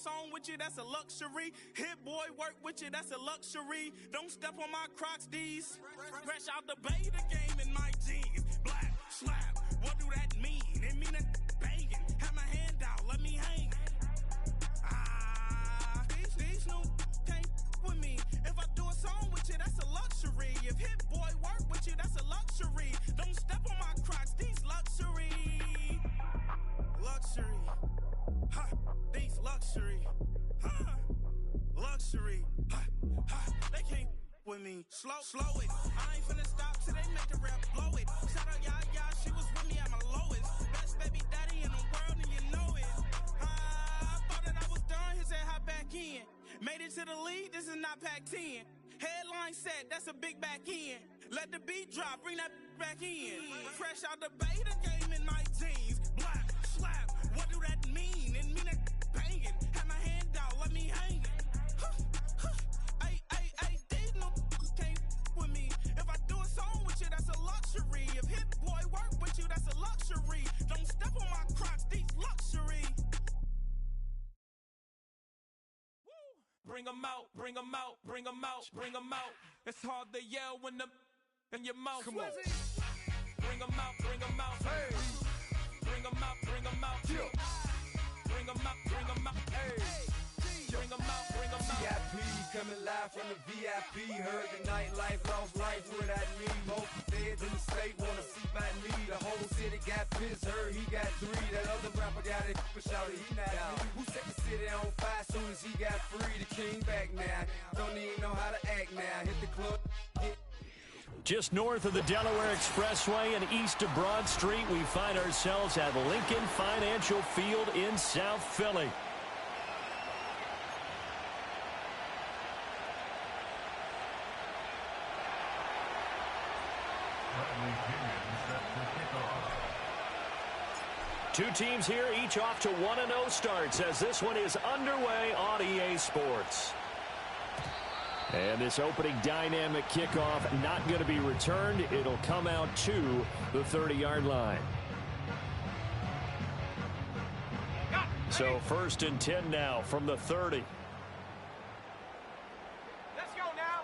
song with you, that's a luxury. Hit boy, work with you, that's a luxury. Don't step on my Crocs, these. Fresh out the bay, the game in my jeans. Black, slap, what do that mean? It mean that banging. Have my hand out, let me hang. These new can't with me. If I do a song with you, that's a luxury. If hit boy work with you, that's a luxury. Don't step on my Crocs, these luxury. Luxury. Ha, these luxury. Ha, luxury. Ha, ha, they can't with me. Slow it. I ain't finna stop till they make the rap blow it. Shout out Yaya, she was with me at my lowest. Best baby daddy in the world and you know it. I thought that I was done, he said hop back in. Made it to the league, this is not Pac-10. Headline set, that's a big back end. Let the beat drop, bring that back in. Fresh out the bay, the game in my jeans. Black, slap, what do that mean? It mean that banging. Have my hand out, let me hang. Ay, these no can't with me. If I do a song with you, that's a luxury. If hit boy work with you, that's a luxury. Don't step on my Crocs, these luxury. Bring 'em out, bring 'em out, bring 'em out, bring 'em out. It's hard to yell when the in your mouth. Come on. Bring 'em out, bring 'em out. Hey. Bring 'em out, bring 'em out. Yeah. Bring 'em out, bring 'em out. Hey. Bring 'em out, bring 'em out. VIP coming live from the VIP. Heard the nightlife, lost life without me. Most feds in the state wanna see by me. The whole city got pissed, heard he got 3. That other rapper got it, but shouted he not me. Who set the city on fire soon as he got free? The king back now, don't even know how to act now. Hit the club, hit. Just north of the Delaware Expressway and east of Broad Street, we find ourselves at Lincoln Financial Field in South Philly. Two teams here, each off to 1-0 starts as this one is underway on EA Sports. And this opening dynamic kickoff not going to be returned. It'll come out to the 30-yard line. So 1st and 10 now from the 30. Let's go now.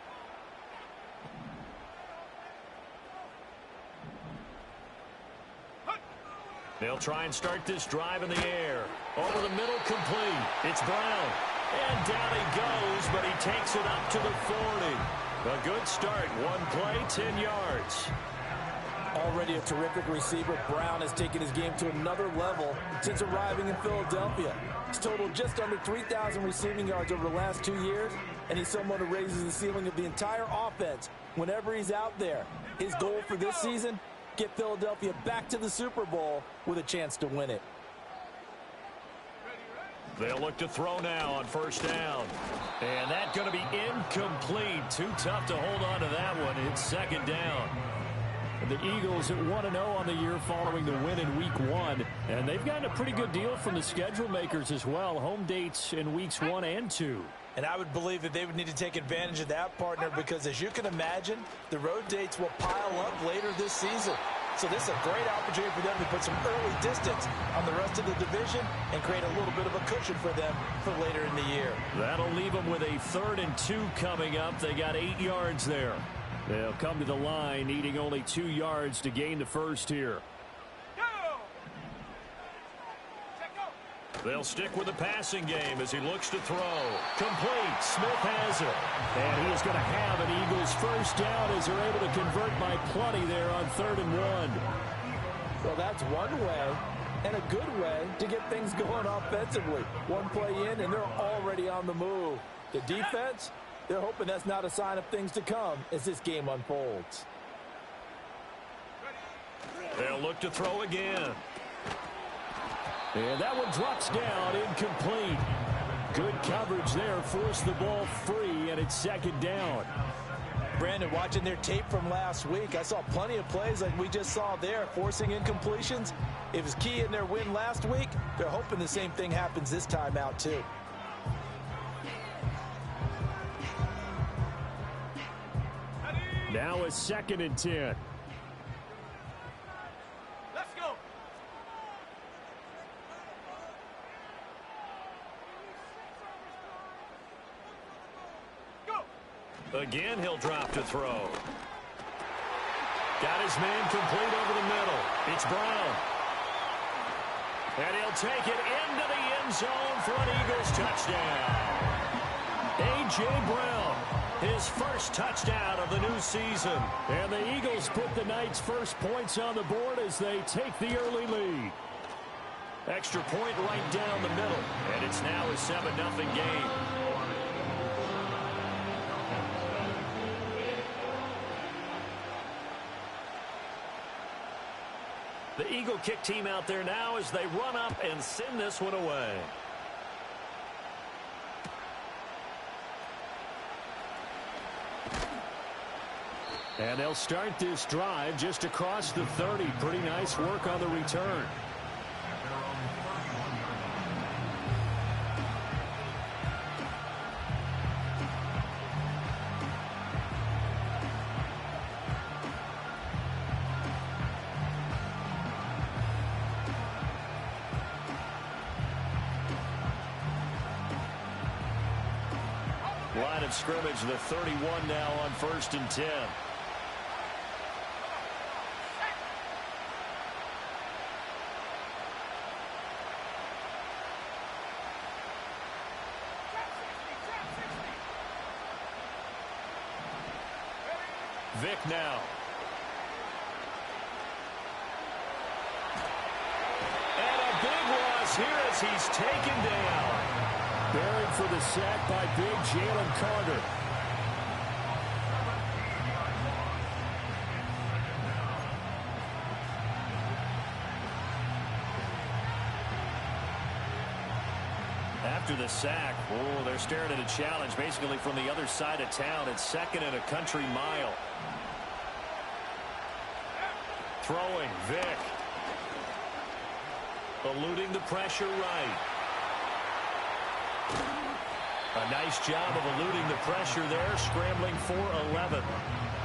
They'll try and start this drive in the air. Over the middle, complete. It's Brown. And down he goes, but he takes it up to the 40. A good start. One play, 10 yards. Already a terrific receiver, Brown has taken his game to another level since arriving in Philadelphia. He's totaled just under 3,000 receiving yards over the last 2 years, and he's someone who raises the ceiling of the entire offense whenever he's out there. His goal for this season, get Philadelphia back to the Super Bowl with a chance to win it. They'll look to throw now on 1st down. And that's going to be incomplete. Too tough to hold on to that one. It's 2nd down. The Eagles at 1-0 on the year following the win in Week 1. And they've gotten a pretty good deal from the schedule makers as well. Home dates in Weeks 1 and 2. And I would believe that they would need to take advantage of that, partner, because as you can imagine, the road dates will pile up later this season. So this is a great opportunity for them to put some early distance on the rest of the division and create a little bit of a cushion for them for later in the year. That'll leave them with a 3rd and 2 coming up. They got 8 yards there. They'll come to the line, needing only 2 yards to gain the first here. They'll stick with the passing game as he looks to throw. Complete. Smith has it. And he is going to have an Eagles first down as they're able to convert by plenty there on 3rd and 1. Well, that's one way and a good way to get things going offensively. One play in, and they're already on the move. The defense, they're hoping that's not a sign of things to come as this game unfolds. They'll look to throw again. And that one drops down, incomplete. Good coverage there, forced the ball free, and it's 2nd down. Brandon, watching their tape from last week, I saw plenty of plays like we just saw there, forcing incompletions. It was key in their win last week. They're hoping the same thing happens this time out, too. Now a 2nd and 10. Again, he'll drop to throw. Got his man complete over the middle. It's Brown. And he'll take it into the end zone for an Eagles touchdown. A.J. Brown, his first touchdown of the new season. And the Eagles put the Knights' first points on the board as they take the early lead. Extra point right down the middle. And it's now a 7-0 game. The Eagle kick team out there now as they run up and send this one away. And they'll start this drive just across the 30. Pretty nice work on the return. Line of scrimmage, the 31 now on 1st and 10. Vick now. And a big loss here as he's taken down. Buried for the sack by big Jalen Carter. After the sack, they're staring at a challenge basically from the other side of town. It's 2nd and a country mile. Throwing, Vick. Eluding the pressure right. A nice job of eluding the pressure there, scrambling for 11.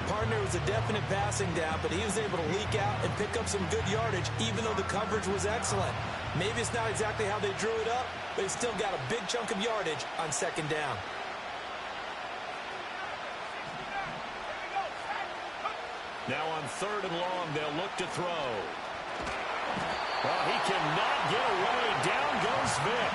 Partner was a definite passing down, but he was able to leak out and pick up some good yardage, even though the coverage was excellent. Maybe it's not exactly how they drew it up, but he still got a big chunk of yardage on 2nd down. Now on 3rd and long, they'll look to throw. Well, he cannot get away. Down goes Vick.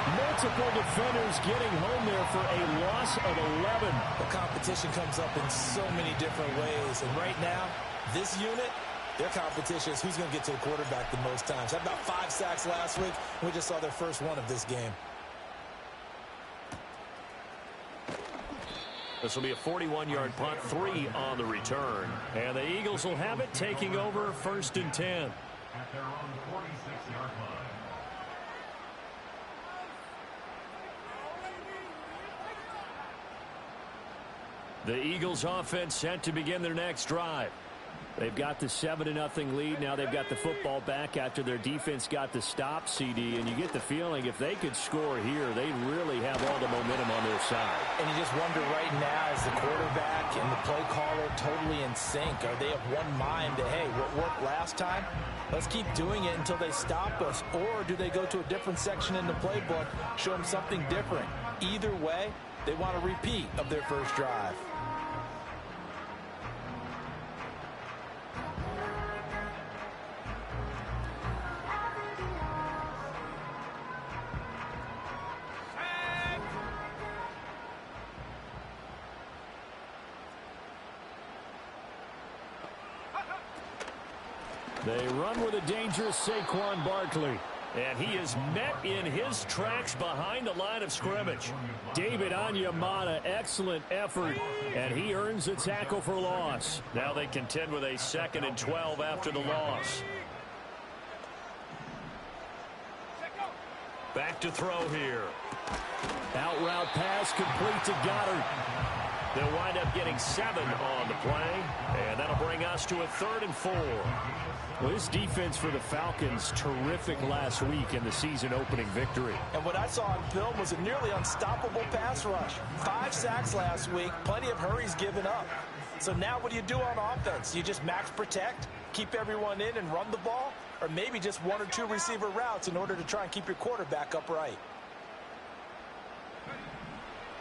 Multiple defenders getting home there for a loss of 11. The competition comes up in so many different ways. And right now, this unit, their competition is who's going to get to the quarterback the most times. Had about 5 sacks last week. We just saw their first one of this game. This will be a 41-yard punt, 3 on the return. And the Eagles will have it, taking over 1st and 10. At their own 46-yard line. The Eagles offense set to begin their next drive. They've got the 7-0 lead. Now they've got the football back after their defense got the stop, CD. And you get the feeling if they could score here, they really have all the momentum on their side. And you just wonder right now, is the quarterback and the play caller totally in sync? Are they of one mind that, hey, what worked last time? Let's keep doing it until they stop us. Or do they go to a different section in the playbook, show them something different? Either way, they want a repeat of their first drive. They run with a dangerous Saquon Barkley. And he is met in his tracks behind the line of scrimmage. David Onyemata, excellent effort, and he earns a tackle for loss. Now they contend with a 2nd and 12 after the loss. Back to throw here. Out route pass complete to Goddard. They'll wind up getting 7 on the play, and that'll bring us to a 3rd and 4. Well, this defense for the Falcons, terrific last week in the season-opening victory. And what I saw on film was a nearly unstoppable pass rush. 5 sacks last week, plenty of hurries given up. So now what do you do on offense? You just max protect, keep everyone in and run the ball, or maybe just 1 or 2 receiver routes in order to try and keep your quarterback upright.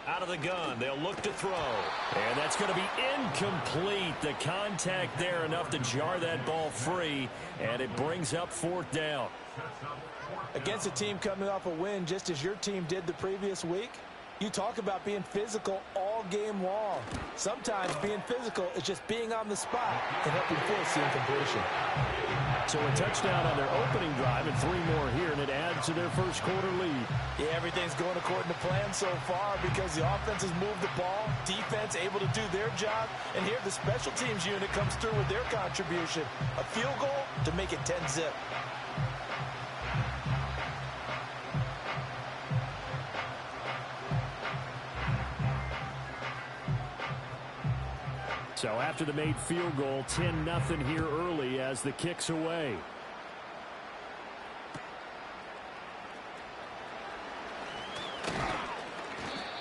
Out of the gun, they'll look to throw. And that's going to be incomplete. The contact there enough to jar that ball free, and it brings up 4th down. Against a team coming off a win just as your team did the previous week, you talk about being physical all game long. Sometimes being physical is just being on the spot and helping force the incompletion. So a touchdown on their opening drive and 3 more here, and it adds to their first quarter lead. Yeah, everything's going according to plan so far because the offense has moved the ball, defense able to do their job, and here the special teams unit comes through with their contribution. A field goal to make it 10-zip. So after the made field goal, 10-0 here early as the kick's away.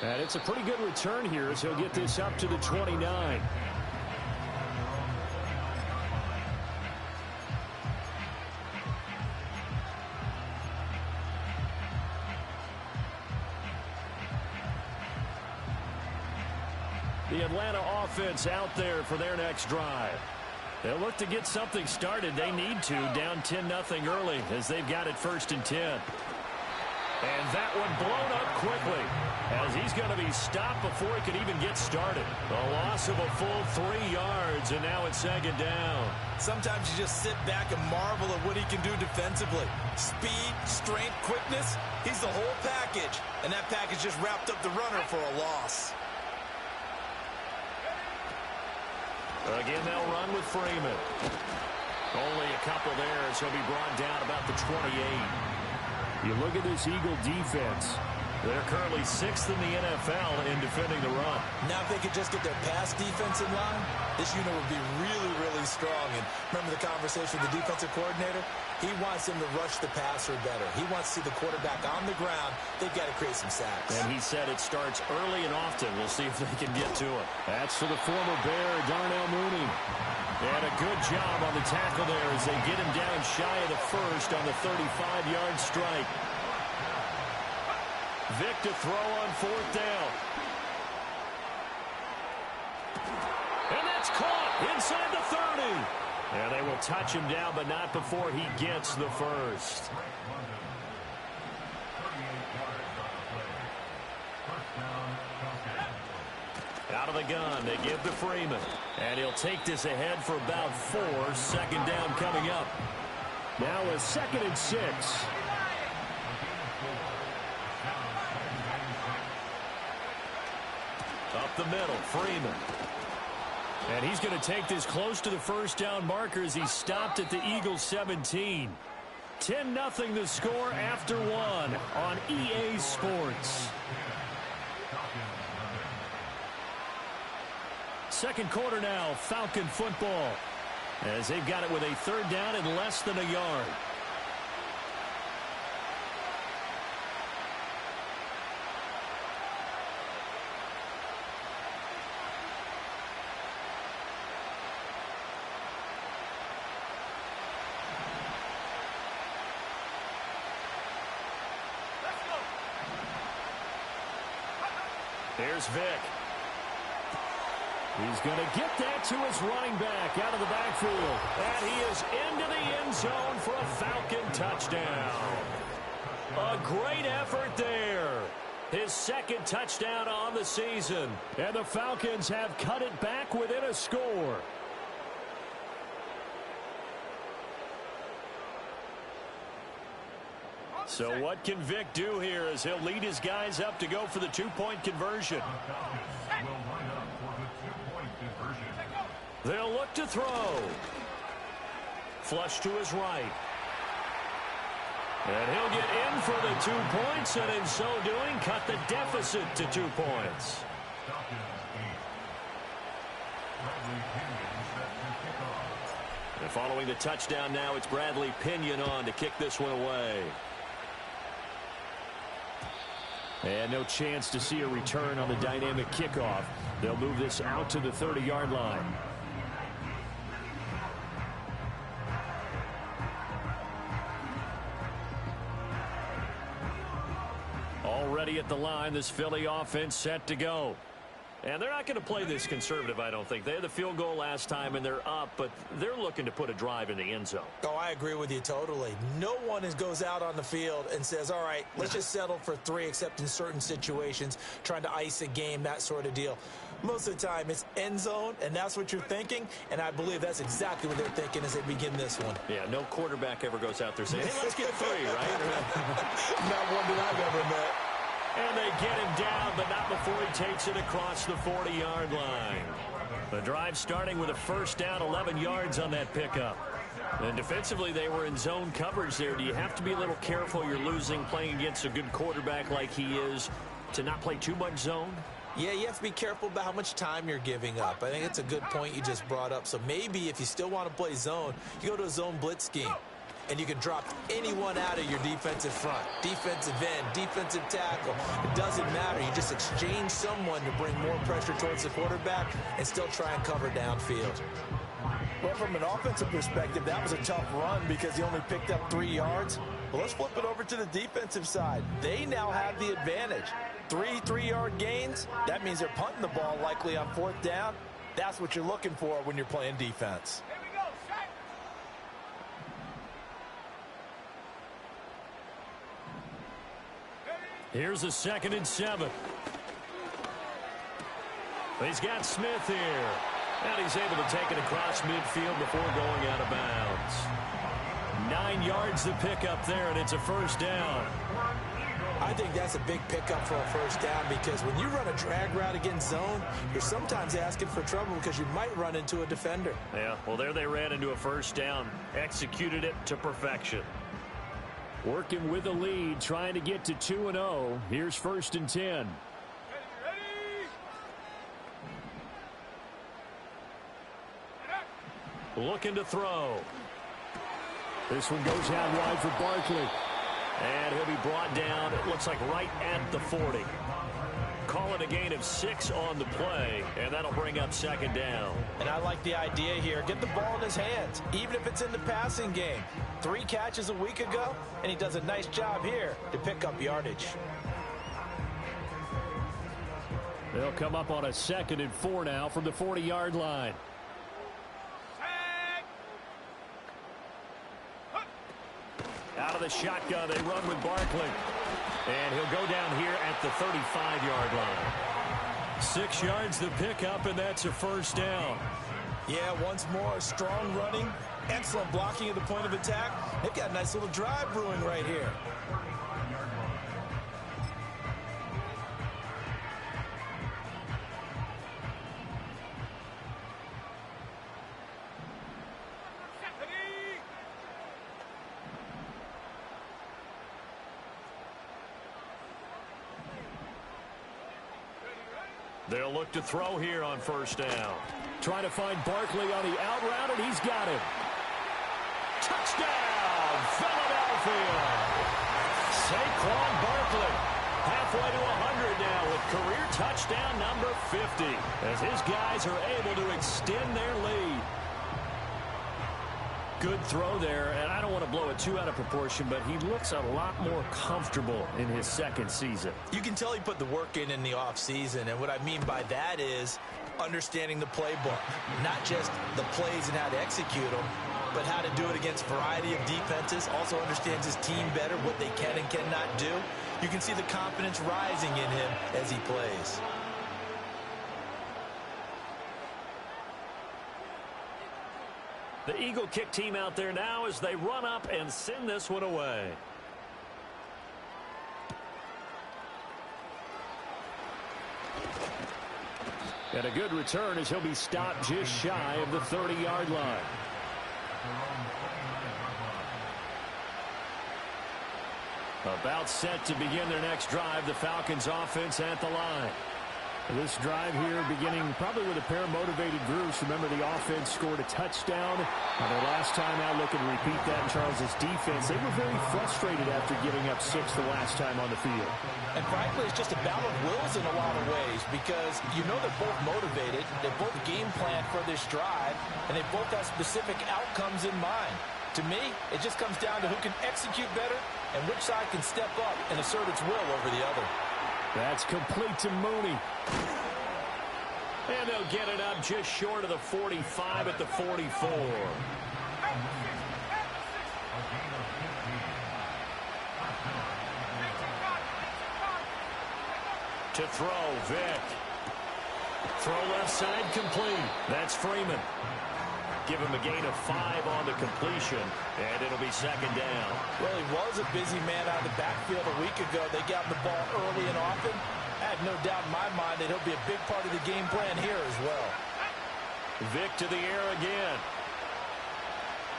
And it's a pretty good return here as he'll get this up to the 29. The Atlanta offense out there for their next drive. They'll look to get something started. They need to, down 10-0 early as they've got it 1st and 10. And that one blown up quickly as he's going to be stopped before he could even get started. A loss of a full 3 yards, and now it's 2nd down. Sometimes you just sit back and marvel at what he can do defensively. Speed, strength, quickness, he's the whole package. And that package just wrapped up the runner for a loss. Again, they'll run with Freeman. Only a couple there as he'll be brought down about the 28. You look at this Eagle defense. They're currently 6th in the NFL in defending the run. Now if they could just get their pass defense in line, this unit would be really, really strong. And remember the conversation with the defensive coordinator? He wants them to rush the passer better. He wants to see the quarterback on the ground. They've got to create some sacks. And he said it starts early and often. We'll see if they can get to it. That's for the former Bear, Darnell Mooney. And a good job on the tackle there as they get him down shy of the 1st on the 35-yard strike. Vick to throw on 4th down. And that's caught inside the 30. And they will touch him down, but not before he gets the 1st. Out of the gun, they give to Freeman. And he'll take this ahead for about 4. 2nd down coming up. Now a 2nd and 6. Up the middle, Freeman. And he's going to take this close to the 1st down marker as he stopped at the Eagles 17. 10-0 the score after 1 on EA Sports. 2nd quarter now, Falcon football. As they've got it with a 3rd down and less than a yard. Here's Vick. He's going to get that to his running back out of the backfield. And he is into the end zone for a Falcon touchdown. A great effort there. His 2nd touchdown on the season. And the Falcons have cut it back within a score. So what can Vick do here as he'll lead his guys up to go for the 2-point conversion? They'll look to throw. Flush to his right. And he'll get in for the 2 points, and in so doing, cut the deficit to 2 points. And following the touchdown now, it's Bradley Pinion on to kick this one away. And no chance to see a return on the dynamic kickoff. They'll move this out to the 30-yard line. ready at the line. This Philly offense set to go. And they're not going to play this conservative, I don't think. They had the field goal last time, and they're up, but they're looking to put a drive in the end zone. Oh, I agree with you totally. No one goes out on the field and says, all right, let's just settle for 3, except in certain situations, trying to ice a game, that sort of deal. Most of the time, it's end zone, and that's what you're thinking, and I believe that's exactly what they're thinking as they begin this one. Yeah, no quarterback ever goes out there saying, hey, let's get 3, right? Not one that I've ever met. And they get him down, but not before he takes it across the 40-yard line. The drive starting with a first down, 11 yards on that pickup. And defensively, they were in zone coverage there. Do you have to be a little careful? You're losing, playing against a good quarterback like he is, to not play too much zone? Yeah, you have to be careful about how much time you're giving up. I think it's a good point you just brought up. So maybe if you still want to play zone, you go to a zone blitz scheme. And you can drop anyone out of your defensive front. Defensive end, defensive tackle. It doesn't matter. You just exchange someone to bring more pressure towards the quarterback and still try and cover downfield. Well, from an offensive perspective, that was a tough run because he only picked up 3 yards. Well, let's flip it over to the defensive side. They now have the advantage. 3 3-yard gains. That means they're punting the ball likely on 4th down. That's what you're looking for when you're playing defense. Here's a 2nd and 7. He's got Smith here. And he's able to take it across midfield before going out of bounds. 9 yards to pick up there, and it's a first down. I think that's a big pickup for a first down because when you run a drag route against zone, you're sometimes asking for trouble because you might run into a defender. Yeah, well, there they ran into a first down. Executed it to perfection. Working with the lead, trying to get to 2-0. Here's 1st and 10. Looking to throw. This one goes out wide for Barkley. And he'll be brought down, it looks like right at the 40. Call it a gain of 6 on the play, and that'll bring up 2nd down. And I like the idea here. Get the ball in his hands, even if it's in the passing game. 3 catches a week ago, and he does a nice job here to pick up yardage. They'll come up on a 2nd and 4 now from the 40-yard line. Out of the shotgun, they run with Barkley. And he'll go down here at the 35-yard line. 6 yards to pick up, and that's a first down. Yeah, once more, strong running, excellent blocking at the point of attack. They've got a nice little drive brewing right here. They'll look to throw here on first down. Trying to find Barkley on the out route, and he's got him. Touchdown, Philadelphia! Saquon Barkley, halfway to 100 now with career touchdown number 50, as his guys are able to extend their lead. Good throw there, and I don't want to blow it too out of proportion, but he looks a lot more comfortable in his 2nd season. You can tell he put the work in the offseason, and what I mean by that is understanding the playbook, not just the plays and how to execute them, but how to do it against a variety of defenses, also understands his team better, what they can and cannot do. You can see the confidence rising in him as he plays. The Eagle kick team out there now as they run up and send this one away. And a good return as he'll be stopped just shy of the 30-yard line. About set to begin their next drive, the Falcons offense at the line. This drive here beginning probably with a pair of motivated groups. Remember, the offense scored a touchdown on their last time out. Looking to repeat that in Charles' defense. They were very frustrated after giving up 6 the last time on the field. And frankly, it's just a battle of wills in a lot of ways because you know they're both motivated. They both game plan for this drive, and they both have specific outcomes in mind. To me, it just comes down to who can execute better and which side can step up and assert its will over the other. That's complete to Mooney. And they'll get it up just short of the 45 at the 44. To throw, Vick. Throw left side, complete. That's Freeman. Give him a gain of 5 on the completion, and it'll be second down. Well, he was a busy man out of the backfield a week ago. They got him the ball early and often. I have no doubt in my mind that he'll be a big part of the game plan here as well. Vick to the air again.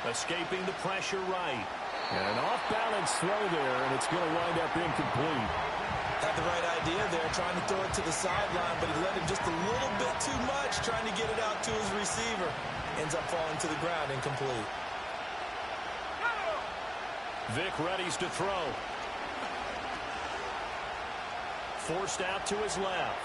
Escaping the pressure right. And an off-balance throw there, and it's going to wind up incomplete. Had the right idea there, trying to throw it to the sideline, but he let him just a little bit too much, trying to get it out to his receiver. Ends up falling to the ground, incomplete. Vick readies to throw. Forced out to his left.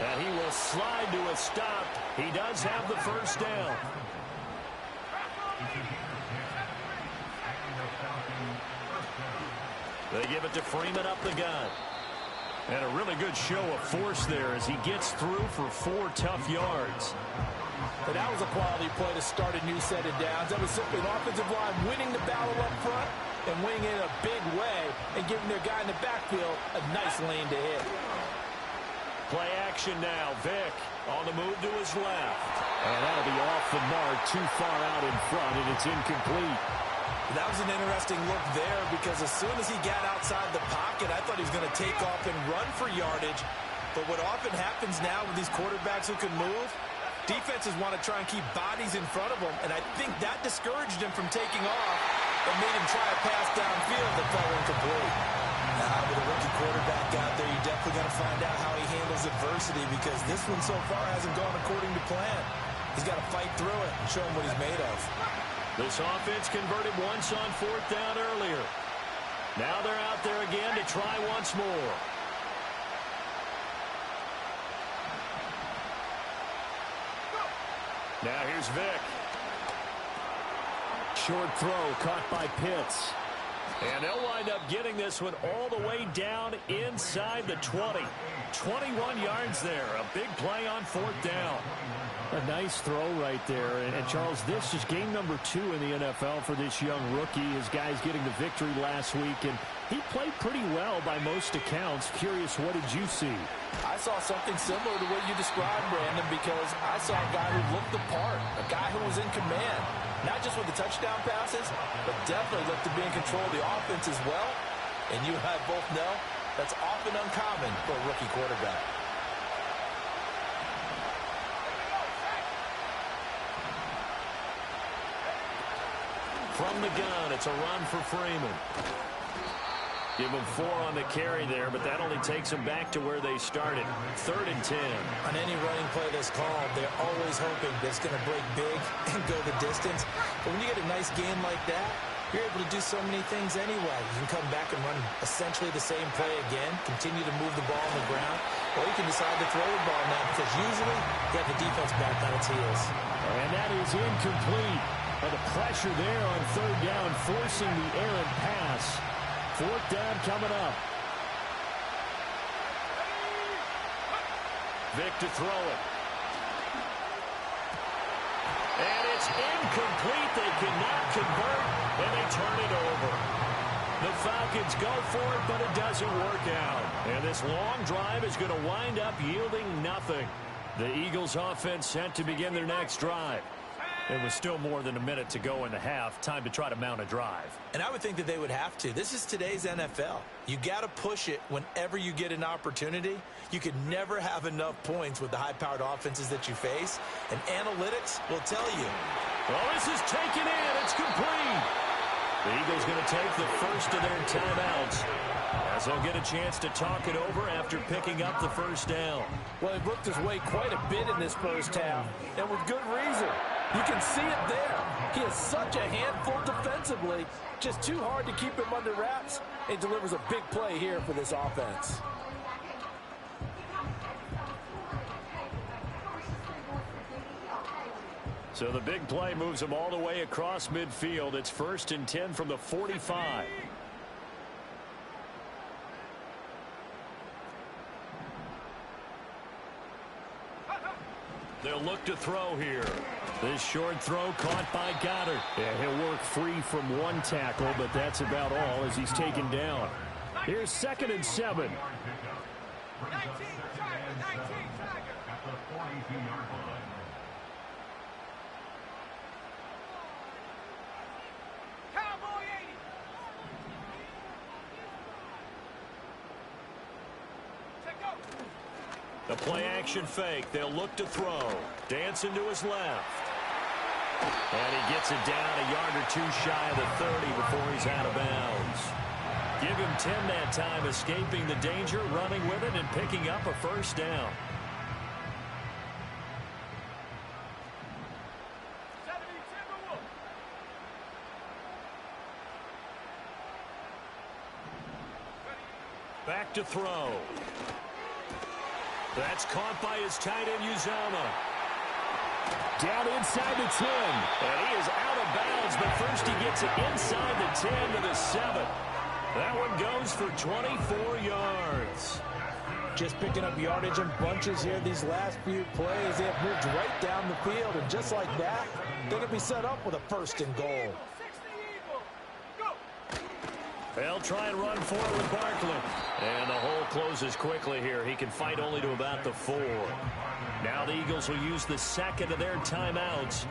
And he will slide to a stop. He does have the first down. They give it to Freeman up the gut. And a really good show of force there as he gets through for 4 tough yards. But that was a quality play to start a new set of downs. That was simply an offensive line winning the battle up front and winning it in a big way and giving their guy in the backfield a nice lane to hit. Play action now. Vick on the move to his left. And that'll be off the mark, too far out in front, and it's incomplete. That was an interesting look there because as soon as he got outside the pocket, I thought he was going to take off and run for yardage. But what often happens now with these quarterbacks who can move, defenses want to try and keep bodies in front of them, and I think that discouraged him from taking off and made him try a pass downfield that fell incomplete. Now, with a rookie quarterback out there, you're definitely going to find out how he handles adversity because this one so far hasn't gone according to plan. He's got to fight through it and show him what he's made of. This offense converted once on 4th down earlier. Now they're out there again to try once more. Now here's Vick. Short throw caught by Pitts. And they'll wind up getting this one all the way down inside the 20. 21 yards there. A big play on 4th down. A nice throw right there. And Charles, this is game number 2 in the NFL for this young rookie. His guys getting the victory last week, and he played pretty well by most accounts. Curious, what did you see? I saw something similar to what you described, Brandon, because I saw a guy who looked the part, a guy who was in command, not just with the touchdown passes, but definitely looked to be in control of the offense as well. And you and I both know that's often uncommon for a rookie quarterback. From the gun, it's a run for Freeman. Give him 4 on the carry there, but that only takes them back to where they started. 3rd and 10. On any running play that's called, they're always hoping that it's going to break big and go the distance. But when you get a nice game like that, you're able to do so many things anyway. You can come back and run essentially the same play again, continue to move the ball on the ground, or you can decide to throw the ball now because usually you have the defense back on its heels. And that is incomplete. And the pressure there on 3rd down, forcing the errant pass. 4th down coming up. Vick to throw it. And it's incomplete. They cannot convert, and they turn it over. The Falcons go for it, but it doesn't work out. And this long drive is going to wind up yielding nothing. The Eagles offense set to begin their next drive. It was still more than a minute to go in the half. Time to try to mount a drive. And I would think that they would have to. This is today's NFL. You got to push it whenever you get an opportunity. You could never have enough points with the high-powered offenses that you face. And analytics will tell you. Well, this is taken in. It's complete. The Eagles going to take the first of their timeouts, as they'll get a chance to talk it over after picking up the first down. Well, he worked his way quite a bit in this first half, and with good reason. You can see it there. He is such a handful defensively. Just too hard to keep him under wraps. He delivers a big play here for this offense. So the big play moves them all the way across midfield. It's 1st and 10 from the 45. They'll look to throw here. This short throw caught by Goddard. And he'll work free from one tackle, but that's about all as he's taken down. Here's 2nd and 7. 19 Tiger. At the 42-yard line. Cowboy 80. Check go. The play action fake. They'll look to throw. Dancing to his left. And he gets it down a yard or two shy of the 30 before he's out of bounds. Give him 10 that time, escaping the danger, running with it, and picking up a 1st down. Back to throw. That's caught by his tight end, Uzomah. Down inside the 10. And he is out of bounds, but first he gets it inside the 10 to the 7. That one goes for 24 yards. Just picking up yardage in bunches here these last few plays. They have moved right down the field, and just like that, they can be set up with a 1st and goal. They'll try and run for it with Barkley. And the hole closes quickly here. He can fight only to about the 4. Now the Eagles will use the 2nd of their timeouts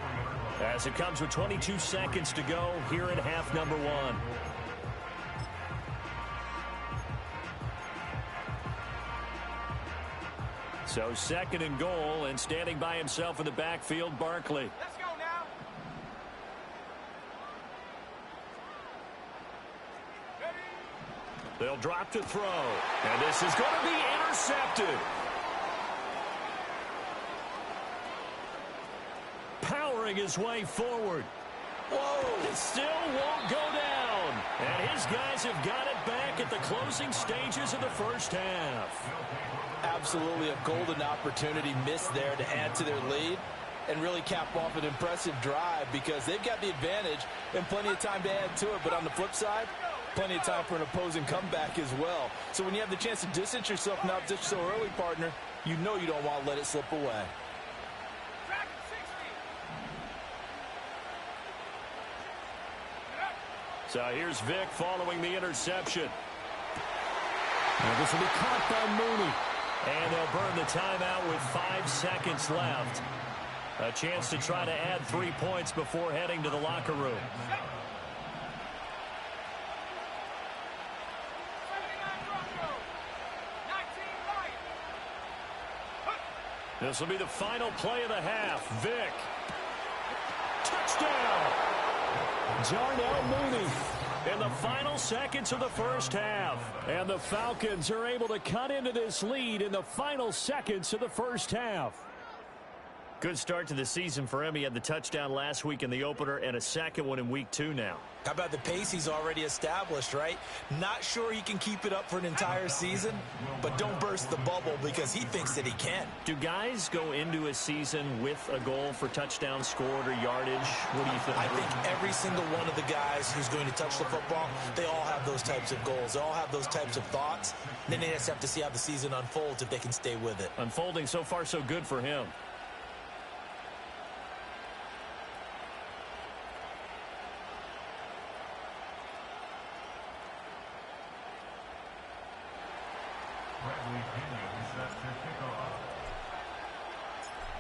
as it comes with 22 seconds to go here in half number 1. So 2nd and goal, and standing by himself in the backfield, Barkley. Let's go now. They'll drop to throw. And this is going to be intercepted. Powering his way forward. Whoa! It still won't go down. And his guys have got it back at the closing stages of the 1st half. Absolutely a golden opportunity missed there to add to their lead and really cap off an impressive drive because they've got the advantage and plenty of time to add to it. But on the flip side, plenty of time for an opposing comeback as well. So when you have the chance to distance yourself from opposition so early, partner, you know you don't want to let it slip away. So here's Vick following the interception. And this will be caught by Mooney. And they'll burn the timeout with 5 seconds left. A chance to try to add 3 points before heading to the locker room. This will be the final play of the half. Vick. Touchdown! Darnell Mooney in the final seconds of the 1st half. And the Falcons are able to cut into this lead in the final seconds of the 1st half. Good start to the season for him. He had the touchdown last week in the opener and a 2nd one in week 2 now. How about the pace he's already established, right? Not sure he can keep it up for an entire season, but don't burst the bubble because he thinks that he can. Do guys go into a season with a goal for touchdown scored or yardage? What do you think? I think every single one of the guys who's going to touch the football, they all have those types of goals. They all have those types of thoughts. Then they just have to see how the season unfolds if they can stay with it. Unfolding so far so good for him.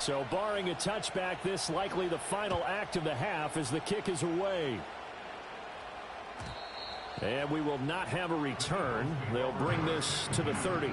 So barring a touchback, this likely the final act of the half as the kick is away. And we will not have a return. They'll bring this to the 30.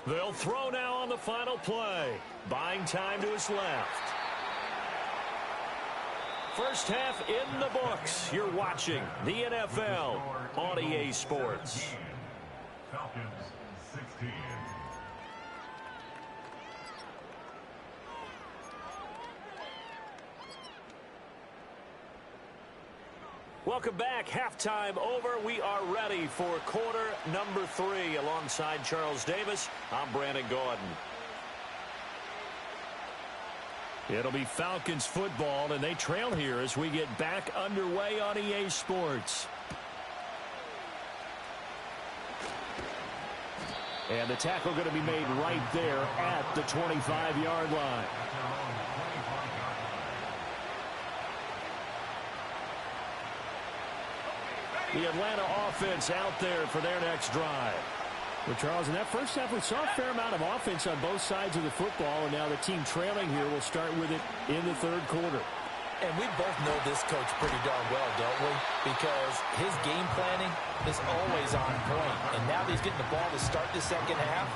They'll throw now on the final play. Buying time to his left. First half in the books. You're watching the NFL on EA Sports. Falcons 16. Welcome back. Halftime over. We are ready for quarter number 3. Alongside Charles Davis, I'm Brandon Gaudin. It'll be Falcons football, and they trail here as we get back underway on EA Sports. And the tackle going to be made right there at the 25-yard line. The Atlanta offense out there for their next drive. Well, Charles, in that first half, we saw a fair amount of offense on both sides of the football, and now the team trailing here will start with it in the third quarter. And we both know this coach pretty darn well, don't we? Because his game planning is always on point. And now that he's getting the ball to start the second half,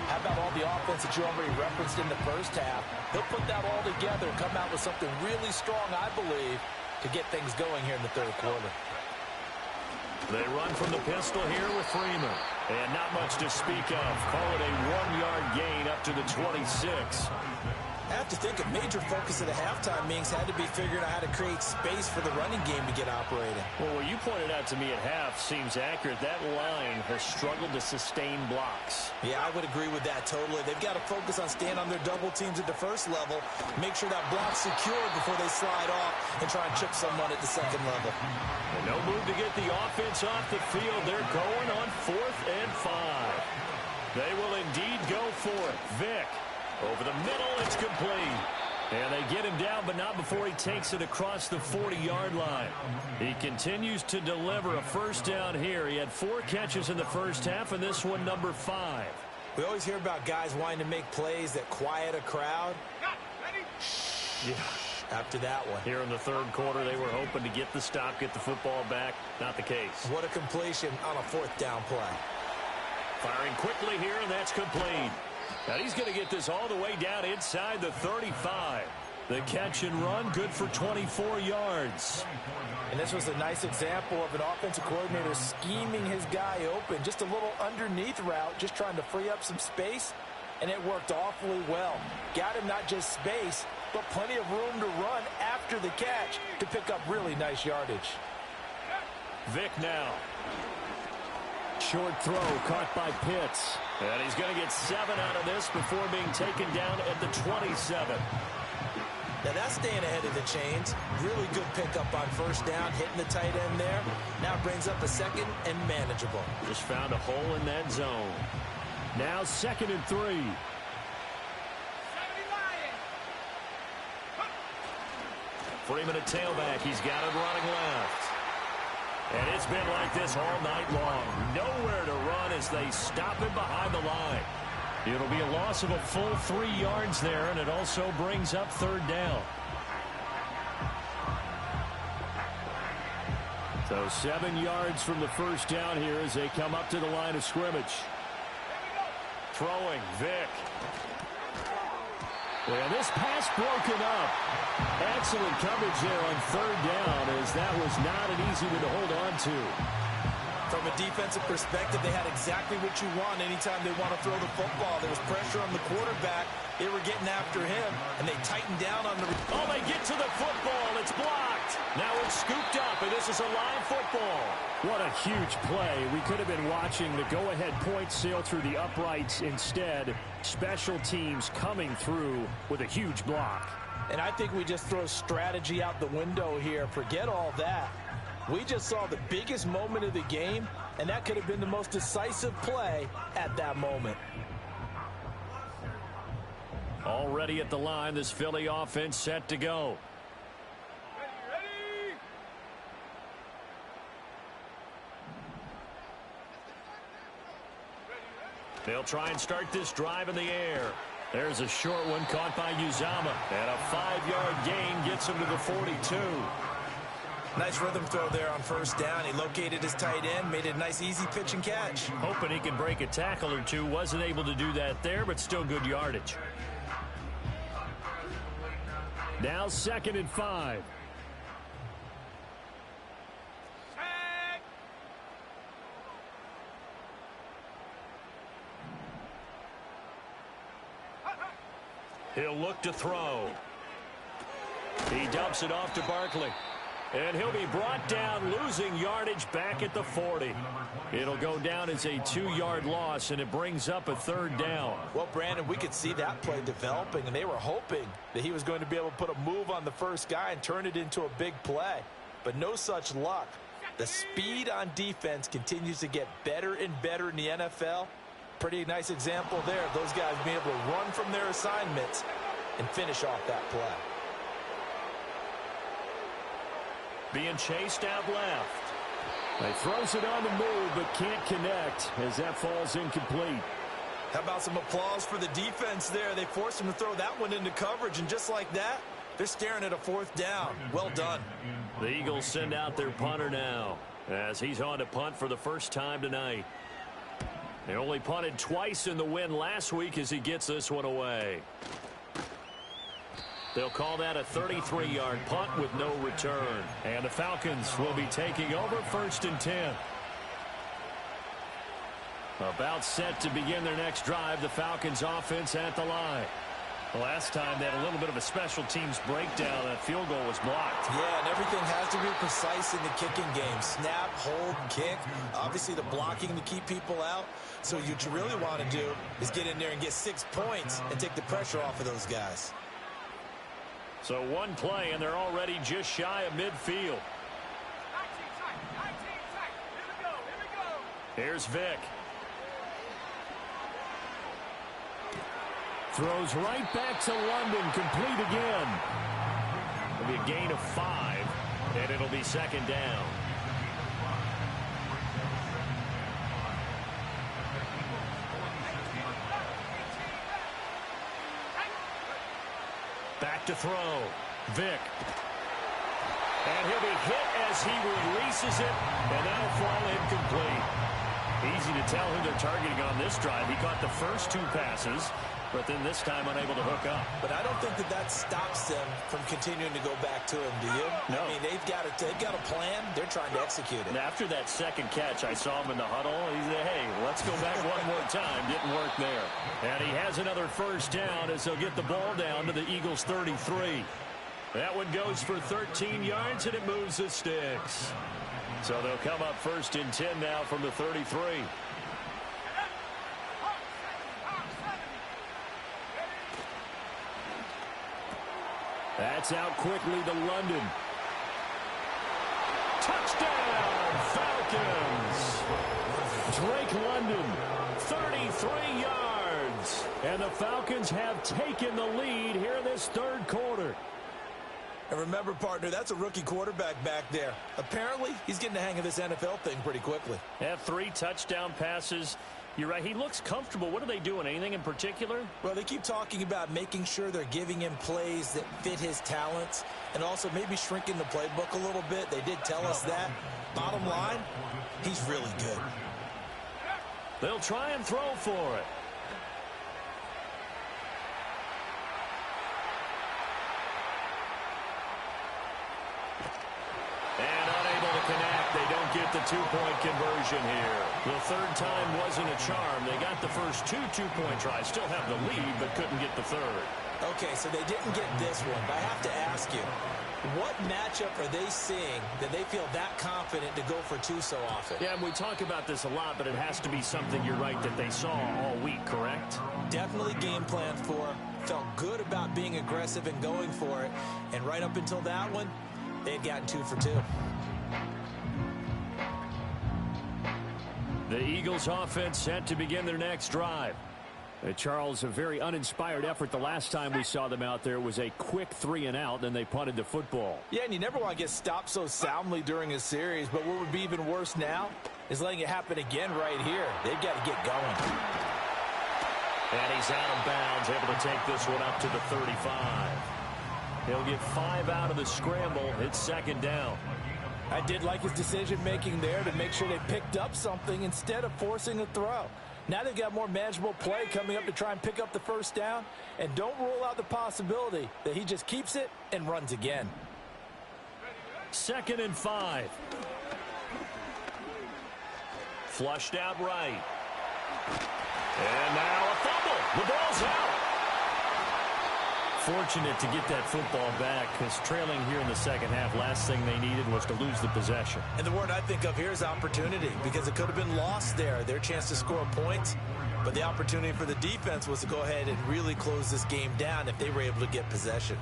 how about all the offense that you already referenced in the first half? He'll put that all together and come out with something really strong, I believe, to get things going here in the third quarter. They run from the pistol here with Freeman. And not much to speak of. Call it a 1-yard gain up to the 26. I have to think a major focus of the halftime meetings had to be figuring out how to create space for the running game to get operating. Well, what you pointed out to me at half seems accurate. That line has struggled to sustain blocks. Yeah, I would agree with that totally. They've got to focus on staying on their double teams at the first level, make sure that block's secured before they slide off and try and chip someone at the second level. And no move to get the offense off the field. They're going on 4th and 5. They will indeed go for it. Vick. Over the middle, it's complete. And they get him down, but not before he takes it across the 40-yard line. He continues to deliver a first down here. He had 4 catches in the first half, and this one number 5. We always hear about guys wanting to make plays that quiet a crowd. Yeah. After that one. Here in the third quarter, they were hoping to get the stop, get the football back. Not the case. What a completion on a 4th down play. Firing quickly here, and that's complete. Now he's going to get this all the way down inside the 35. The catch and run, good for 24 yards. And this was a nice example of an offensive coordinator scheming his guy open. Just a little underneath route, just trying to free up some space, and it worked awfully well. Got him not just space, but plenty of room to run after the catch to pick up really nice yardage. Vick now. Short throw caught by Pitts. And he's going to get 7 out of this before being taken down at the 27. Now that's staying ahead of the chains. Really good pickup on first down, hitting the tight end there. Now brings up a 2nd and manageable. Just found a hole in that zone. Now 2nd and 3. Freeman at tailback. He's got it running left. And it's been like this all night long. Nowhere to run as they stop him behind the line. It'll be a loss of a full 3 yards there, and it also brings up 3rd down. So 7 yards from the first down here as they come up to the line of scrimmage. Throwing, Vick. Well, this pass broken up. Excellent coverage there on 3rd down, as that was not an easy one to hold on to. From a defensive perspective, they had exactly what you want anytime they want to throw the football. There was pressure on the quarterback. They were getting after him, and they tightened down on the... Oh, they get to the football. It's blocked. Now it's scooped up, and this is a live football. What a huge play. We could have been watching the go-ahead point sail through the uprights. Instead, special teams coming through with a huge block. And I think we just throw strategy out the window here. Forget all that. We just saw the biggest moment of the game, and that could have been the most decisive play at that moment. Already at the line, this Philly offense set to go. They'll try and start this drive in the air. There's a short one caught by Uzomah. And a 5-yard gain gets him to the 42. Nice rhythm throw there on first down. He located his tight end, made it a nice easy pitch and catch. Hoping he could break a tackle or two. Wasn't able to do that there, but still good yardage. Now 2nd and 5. He'll look to throw. He dumps it off to Barkley. And he'll be brought down, losing yardage back at the 40. It'll go down as a 2-yard loss, and it brings up a 3rd down. Well, Brandon, we could see that play developing, and they were hoping that he was going to be able to put a move on the first guy and turn it into a big play. But no such luck. The speed on defense continues to get better and better in the NFL. Pretty nice example there of those guys being able to run from their assignments and finish off that play. Being chased out left. He throws it on the move but can't connect as that falls incomplete. How about some applause for the defense there? They forced him to throw that one into coverage, and just like that, they're staring at a 4th down. Well done. The Eagles send out their punter now as he's on to punt for the first time tonight. They only punted twice in the win last week as he gets this one away. They'll call that a 33-yard punt with no return. And the Falcons will be taking over 1st and 10. About set to begin their next drive, the Falcons offense at the line. Last time they had a little bit of a special teams breakdown. That field goal was blocked. Yeah, and everything has to be precise in the kicking game. Snap, hold, kick. Obviously the blocking to keep people out. So what you really want to do is get in there and get 6 points and take the pressure off of those guys. So one play, and they're already just shy of midfield. Here's Vick. Throws right back to London, complete again. It'll be a gain of 5, and it'll be 2nd down. Back to throw. Vick. And he'll be hit as he releases it, and that'll fall incomplete. Easy to tell who they're targeting on this drive. He caught the first 2 passes, but then this time unable to hook up. But I don't think that stops them from continuing to go back to him, do you? No. I mean, they've got a plan. They're trying to execute it. And after that second catch, I saw him in the huddle. He said, hey, let's go back one more time. Didn't work there. And he has another 1st down as he'll get the ball down to the Eagles' 33. That one goes for 13 yards, and it moves the sticks. So they'll come up 1st and 10 now from the 33. That's out quickly to London. Touchdown, Falcons! Drake London, 33 yards. And the Falcons have taken the lead here in this 3rd quarter. And remember, partner, that's a rookie quarterback back there. Apparently, he's getting the hang of this NFL thing pretty quickly. Have 3 touchdown passes. You're right. He looks comfortable. What are they doing? Anything in particular? Well, they keep talking about making sure they're giving him plays that fit his talents and also maybe shrinking the playbook a little bit. They did tell us that. Bottom line, he's really good. They'll try and throw for it. And unable to connect. They don't get the 2-point conversion here. The 3rd time wasn't a charm. They got the first 2 2-point tries. Still have the lead, but couldn't get the 3rd. Okay, so they didn't get this one, but I have to ask you, what matchup are they seeing that they feel that confident to go for 2 so often? Yeah, and we talk about this a lot, but it has to be something, you're right, that they saw all week, correct? Definitely game plan for. Felt good about being aggressive and going for it. And right up until that one, they'd gotten 2 for 2. The Eagles offense set to begin their next drive. Charles, a very uninspired effort the last time we saw them out there. It was a quick 3 and out, then they punted the football. Yeah, and you never want to get stopped so soundly during a series, but what would be even worse now is letting it happen again right here. They've got to get going. And he's out of bounds, able to take this one up to the 35. He'll get 5 out of the scramble. It's 2nd down. I did like his decision-making there to make sure they picked up something instead of forcing a throw. Now they've got more manageable play coming up to try and pick up the 1st down. And don't rule out the possibility that he just keeps it and runs again. 2nd and 5. Flushed out right. And now a fumble. The ball's out. fortunate to get that football back because trailing here in the second half, last thing they needed was to lose the possession. And the word I think of here is opportunity, because it could have been lost there, their chance to score points. But the opportunity for the defense was to go ahead and really close this game down if they were able to get possession.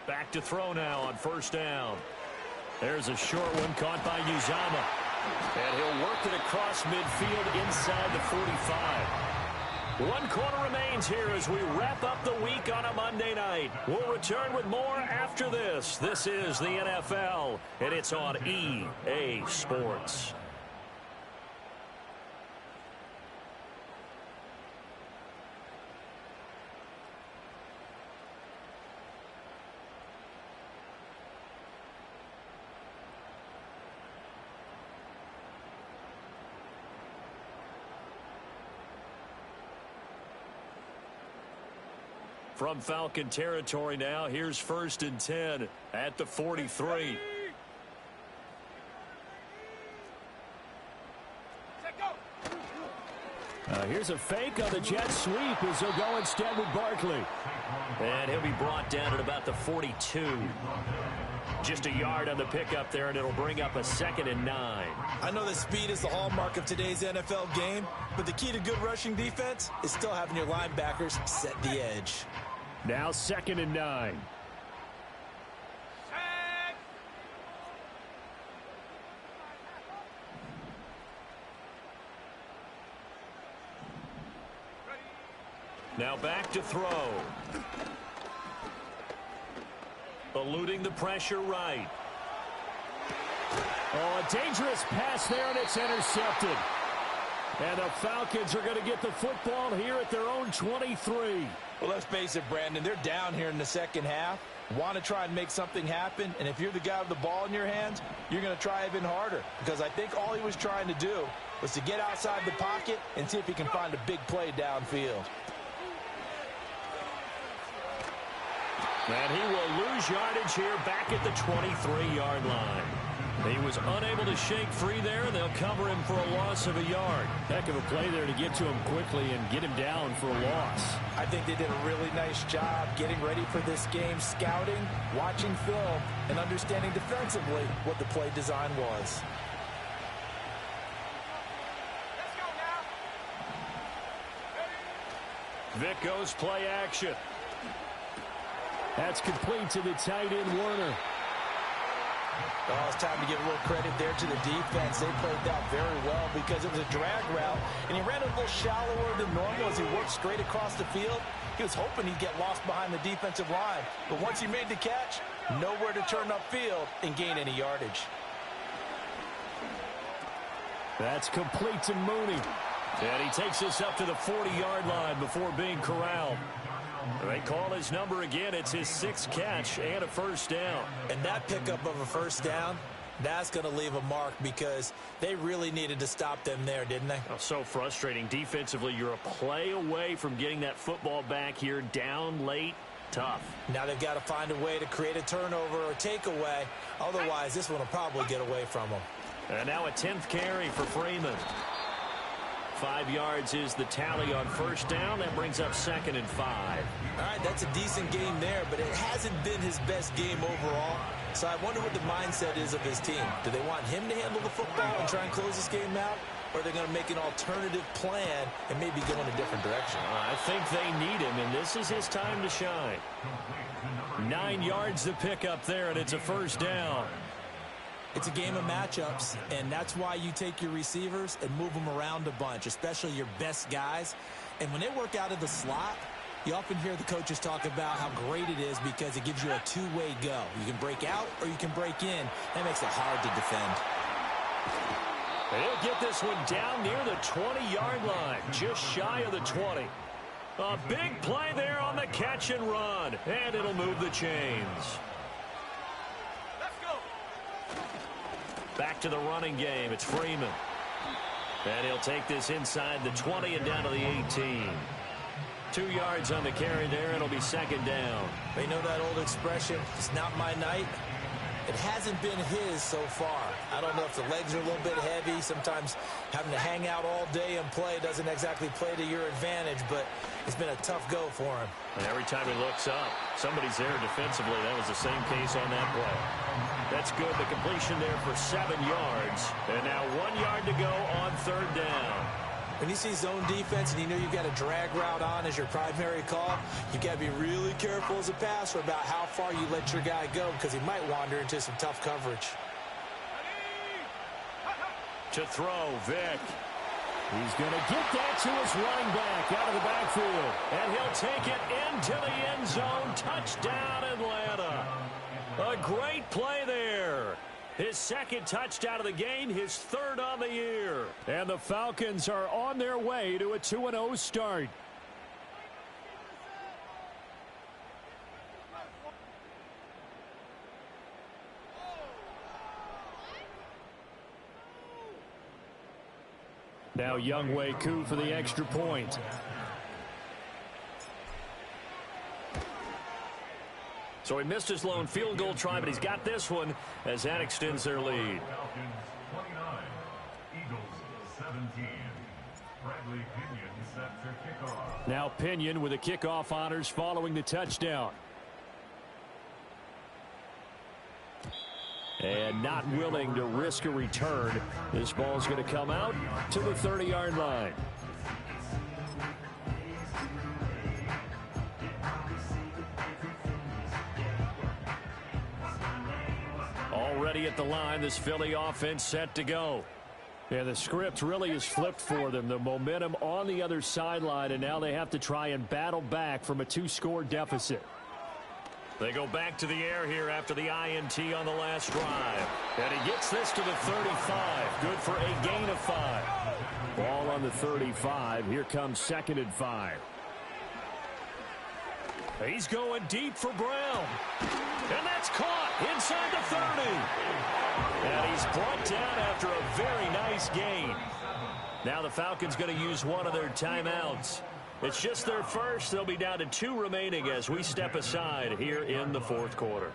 Back to throw now on first down. There's a short one caught by Uzomah. And he'll work it across midfield inside the 45. 1 quarter remains here as we wrap up the week on a Monday night. We'll return with more after this. This is the NFL, and it's on EA Sports. From Falcon territory now, here's 1st and 10 at the 43. Here's a fake on the jet sweep as they'll go instead with Barkley. And he'll be brought down at about the 42. Just a yard on the pickup there, and it'll bring up a 2nd and 9. I know that speed is the hallmark of today's NFL game, but the key to good rushing defense is still having your linebackers set the edge. Now 2nd and 9. Now back to throw. Eluding the pressure right. Oh, a dangerous pass there, and it's intercepted. And the Falcons are going to get the football here at their own 23. Well, let's face it, Brandon, they're down here in the second half. Want to try and make something happen, and if you're the guy with the ball in your hands, you're going to try even harder, because I think all he was trying to do was to get outside the pocket and see if he can find a big play downfield. And he will lose yardage here back at the 23-yard line. He was unable to shake free there, and they'll cover him for a loss of a yard. Heck of a play there to get to him quickly and get him down for a loss. I think they did a really nice job getting ready for this game, scouting, watching film, and understanding defensively what the play design was. Vic goes play action. That's complete to the tight end, Warner. Oh, it's time to give a little credit there to the defense. They played that very well because it was a drag route, and he ran a little shallower than normal as he worked straight across the field. He was hoping he'd get lost behind the defensive line, but once he made the catch, nowhere to turn upfield and gain any yardage. That's complete to Mooney. And he takes us up to the 40-yard line before being corralled. They call his number again. It's his 6th catch and a first down. And that pickup of a first down, that's going to leave a mark because they really needed to stop them there, didn't they? Oh, so frustrating. Defensively, you're a play away from getting that football back here down late. Tough. Now they've got to find a way to create a turnover or takeaway. Otherwise, this one will probably get away from them. And now a 10th carry for Freeman. 5 yards is the tally on first down. That brings up 2nd and 5. All right, that's a decent game there, but it hasn't been his best game overall. So I wonder what the mindset is of his team. Do they want him to handle the football and try and close this game out? Or are they going to make an alternative plan and maybe go in a different direction? I think they need him, and this is his time to shine. 9 yards to pick up there, and it's a first down. It's a game of matchups, and that's why you take your receivers and move them around a bunch, especially your best guys. And when they work out of the slot, you often hear the coaches talk about how great it is because it gives you a two-way go. You can break out or you can break in. That makes it hard to defend. He'll get this one down near the 20-yard line, just shy of the 20. A big play there on the catch and run, and it'll move the chains. Back to the running game. It's Freeman. And he'll take this inside the 20 and down to the 18. 2 yards on the carry there, and it'll be second down. They know that old expression, it's not my night. It hasn't been his so far. I don't know if the legs are a little bit heavy. Sometimes having to hang out all day and play doesn't exactly play to your advantage, but it's been a tough go for him. And every time he looks up, somebody's there defensively. That was the same case on that play. That's good. The completion there for 7 yards. And now 1 yard to go on third down. When you see zone defense and you know you've got a drag route on as your primary call, you've got to be really careful as a passer about how far you let your guy go because he might wander into some tough coverage. To throw, Vick. He's going to get that to his running back out of the backfield. And he'll take it into the end zone. Touchdown, Atlanta. A great play there. His second touchdown of the game, his third on the year. And the Falcons are on their way to a 2-0 start. Now Younghoe Koo for the extra point. So he missed his lone field goal try, but he's got this one as that extends their lead. Falcons 29, Eagles 17. Bradley Pinion set to kickoff. Now Pinion with the kickoff honors following the touchdown. And not willing to risk a return. This ball's going to come out to the 30-yard line. Already at the line, this Philly offense set to go. Yeah, the script really is flipped for them. The momentum on the other sideline, and now they have to try and battle back from a 2-score deficit. They go back to the air here after the INT on the last drive. And he gets this to the 35. Good for a gain of 5. Ball on the 35. Here comes 2nd and 5. He's going deep for Brown. And that's caught inside the 30. And he's brought down after a very nice gain. Now the Falcons going to use one of their timeouts. It's just their first. They'll be down to 2 remaining as we step aside here in the fourth quarter.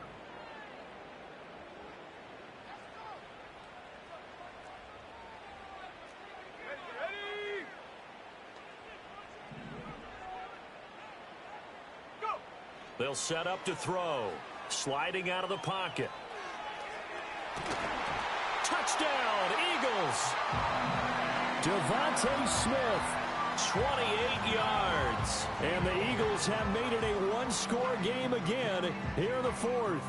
They'll set up to throw. Sliding out of the pocket. Touchdown, Eagles. Devontae Smith. 28 yards. And the Eagles have made it a 1-score game again here in the fourth.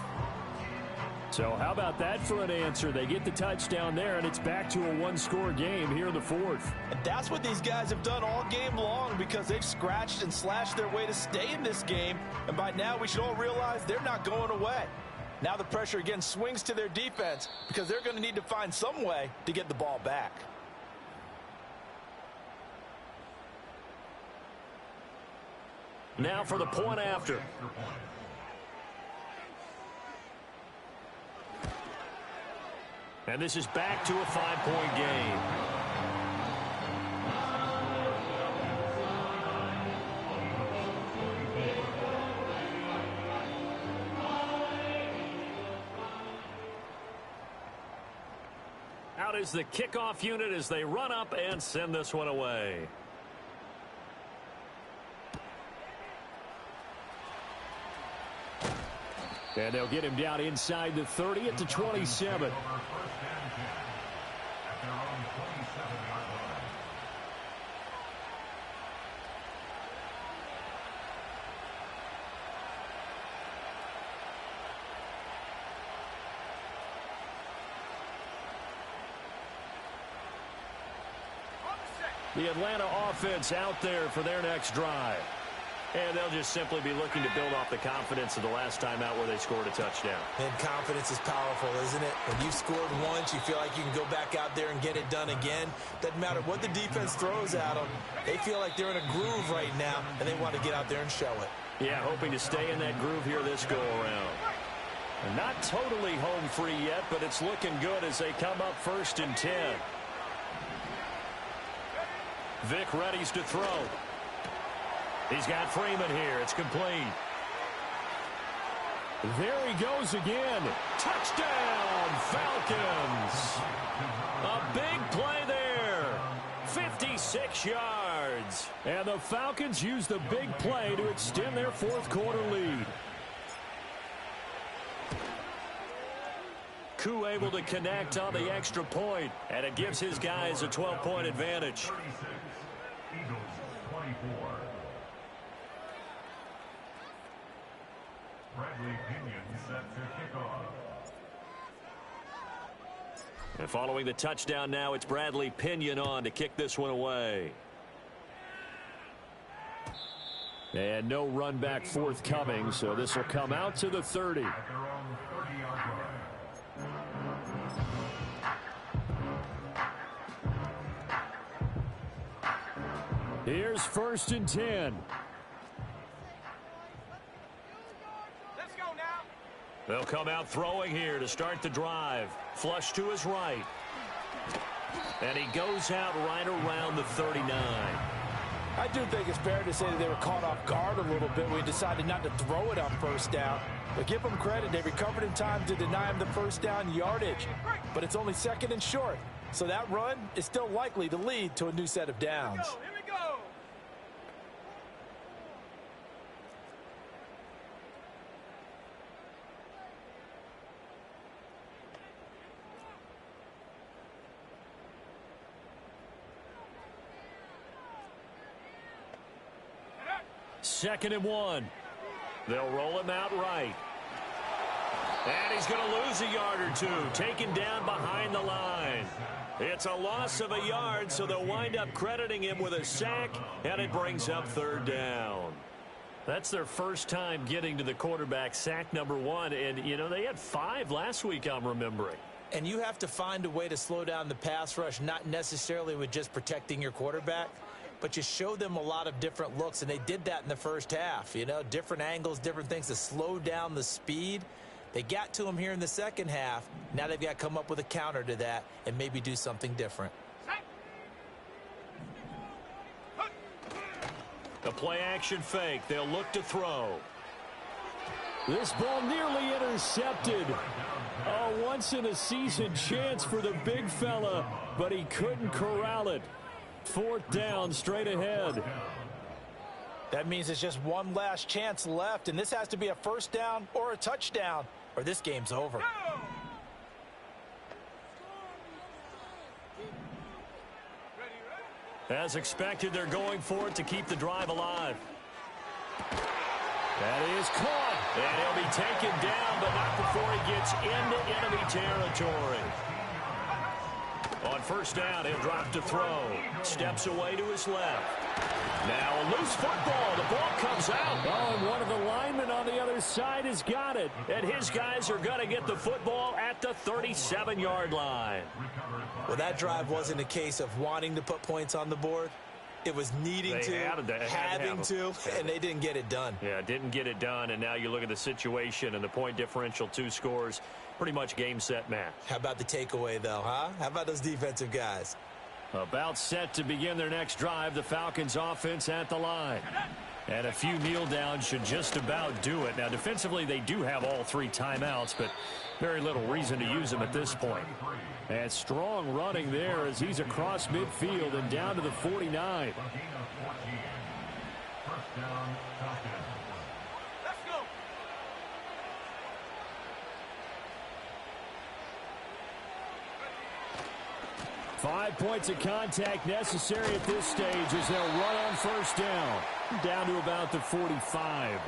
So how about that for an answer? They get the touchdown there, and it's back to a 1-score game here in the fourth. And that's what these guys have done all game long because they've scratched and slashed their way to stay in this game. And by now we should all realize they're not going away. Now the pressure again swings to their defense because they're going to need to find some way to get the ball back. Now for the point after. And this is back to a 5-point game. Out is the kickoff unit as they run up and send this one away. And they'll get him down inside the 30 at the 27. The Atlanta offense out there for their next drive. And they'll just simply be looking to build off the confidence of the last time out where they scored a touchdown. And confidence is powerful, isn't it? When you scored once, you feel like you can go back out there and get it done again. Doesn't matter what the defense throws at them. They feel like they're in a groove right now, and they want to get out there and show it. Yeah, hoping to stay in that groove here this go-around. And not totally home free yet, but it's looking good as they come up 1st and 10. Vick readies to throw. He's got Freeman here. It's complete. There he goes again. Touchdown, Falcons. A big play there. 56 yards. And the Falcons use the big play to extend their fourth quarter lead. Koo able to connect on the extra point, and it gives his guys a 12-point advantage. 36, Eagles 24. Bradley Pinion set to kick off. And following the touchdown now, it's Bradley Pinion on to kick this one away. And no run back forthcoming, so this will come out to the 30. At their own 30-yard line. Here's 1st and 10. Let's go now. They'll come out throwing here to start the drive. Flush to his right. And he goes out right around the 39. I do think it's fair to say that they were caught off guard a little bit when we decided not to throw it on 1st down. But give them credit, they recovered in time to deny him the 1st down yardage. But it's only 2nd and short. So that run is still likely to lead to a new set of downs. Here we go. Second and 1. They'll roll him out right. And he's going to lose a yard or two, taken down behind the line. It's a loss of a yard, so they'll wind up crediting him with a sack, and it brings up 3rd down. That's their first time getting to the quarterback, sack number 1. And, you know, they had 5 last week, I'm remembering. And you have to find a way to slow down the pass rush, not necessarily with just protecting your quarterback, but you show them a lot of different looks, and they did that in the first half. You know, different angles, different things to slow down the speed. They got to him here in the second half. Now they've got to come up with a counter to that and maybe do something different. A play-action fake. They'll look to throw. This ball nearly intercepted. A once-in-a-season chance for the big fella, but he couldn't corral it. 4th down, straight ahead. That means it's just one last chance left, and this has to be a 1st down or a touchdown, or this game's over. As expected, they're going for it to keep the drive alive. That is caught. And he'll be taken down, but not before he gets into enemy territory. On 1st down, he'll drop to throw. Steps away to his left. Now a loose football. The ball comes out. Oh, and one of the linemen on the other side has got it. And his guys are going to get the football at the 37-yard line. Well, that drive wasn't a case of wanting to put points on the board. It was needing to, having to, and they didn't get it done. Yeah, didn't get it done, and now you look at the situation and the point differential, 2 scores, pretty much game, set, match. How about the takeaway, though, huh? How about those defensive guys? About set to begin their next drive, the Falcons offense at the line. And a few kneel downs should just about do it. Now, defensively, they do have all 3 timeouts, but very little reason to use them at this point. And strong running there as he's across midfield and down to the 49. Gain of 14. 1st down, Falcons. Let's go. 5 points of contact necessary at this stage as they'll run on 1st down to about the 45.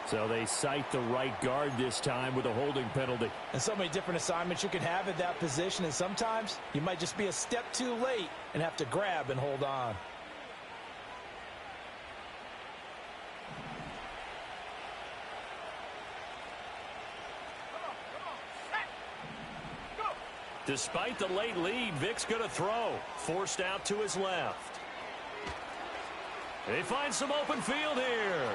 So they cite the right guard this time with a holding penalty. And so many different assignments you can have at that position, and sometimes you might just be a step too late and have to grab and hold on. Despite the late lead, Vick's going to throw. Forced out to his left. They find some open field here.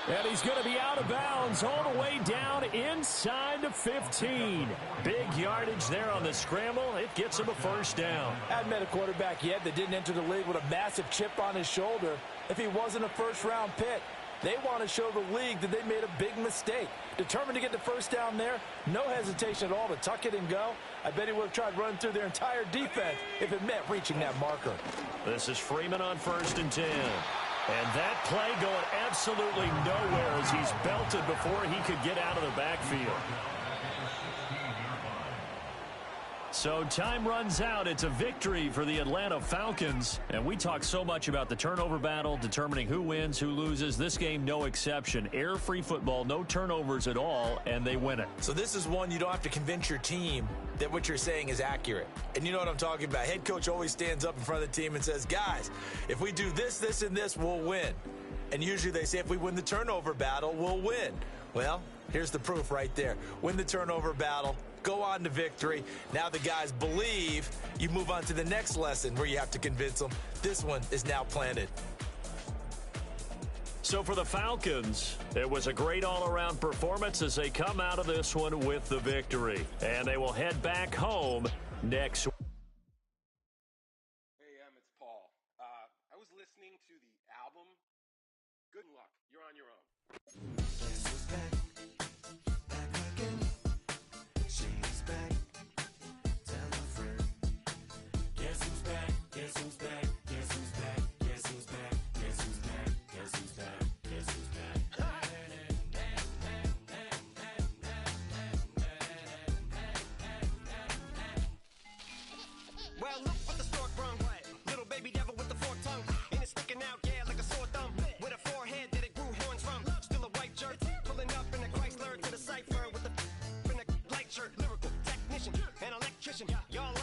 And he's going to be out of bounds all the way down inside the 15. Big yardage there on the scramble. It gets him a first down. I haven't met a quarterback yet that didn't enter the league with a massive chip on his shoulder if he wasn't a first-round pick. They want to show the league that they made a big mistake. Determined to get the first down there, no hesitation at all to tuck it and go. I bet he would have tried running through their entire defense if it meant reaching that marker. This is Freeman on 1st and 10. And that play going absolutely nowhere as he's belted before he could get out of the backfield. So time runs out. It's a victory for the Atlanta Falcons. And we talk so much about the turnover battle, determining who wins, who loses. This game, no exception. Air-free football, no turnovers at all, and they win it. So this is one you don't have to convince your team that what you're saying is accurate. And you know what I'm talking about. Head coach always stands up in front of the team and says, guys, if we do this, this, and this, we'll win. And usually they say if we win the turnover battle, we'll win. Well, here's the proof right there. Win the turnover battle. Go on to victory. Now the guys believe. You move on to the next lesson where you have to convince them. This one is now planted. So for the Falcons, it was a great all-around performance as they come out of this one with the victory. And they will head back home next week. Hey, it's Paul. I was listening to the album. Good luck. You're on your own. Guess who's back? Back again. She's back. Tell a friend. Guess who's back? Guess who's back? Guess who's back? Guess who's back? Guess who's back? Guess who's back? Guess who's back? Well, look what the stork brung. Little baby devil with the forked tongue. And it's sticking out, yeah, like a sore thumb. With a forehead that it grew horns from. Still a white jerk. Pulling up in a Chrysler to the cipher with the in a light shirt. Lyrical technician, an electrician. Y'all